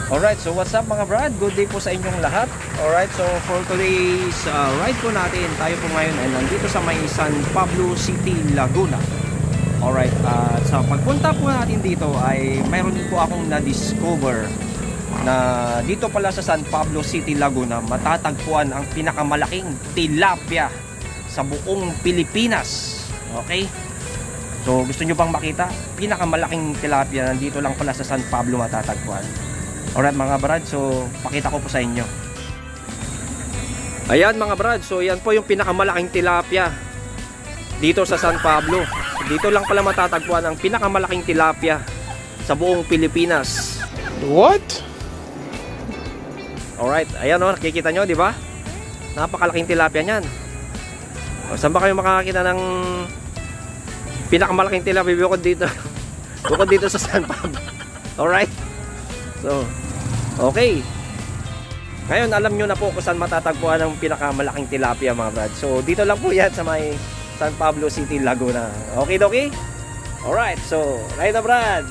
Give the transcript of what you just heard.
Alright, so what's up mga brad? Good day po sa inyong lahat. Alright, so for today's ride po natin, tayo po ngayon ay nandito sa may San Pablo City, Laguna. Alright, sa pagpunta po natin dito ay mayroon po akong na-discover na dito pala sa San Pablo City, Laguna matatagpuan ang pinakamalaking tilapia sa buong Pilipinas. Okay? So gusto nyo bang makita? Pinakamalaking tilapia nandito lang pala sa San Pablo matatagpuan. Alright mga brad, so pakita ko po sa inyo. Ayan mga brad, so yan po yung pinakamalaking tilapia dito sa San Pablo. Dito lang pala matatagpuan ang pinakamalaking tilapia sa buong Pilipinas. What? Alright, ayan o, nakikita nyo, di ba? Napakalaking tilapia niyan. O, saan ba kayo makakakita ng pinakamalaking tilapia bukod dito? Bukod dito sa San Pablo. Alright. So, okay. Ngayon, alam nyo na po kung saan matatagpuan ang pinakamalaking tilapia mga brad. So, dito lang po yan sa may San Pablo City, Laguna. Okay, dokie? Alright, so, right na brad.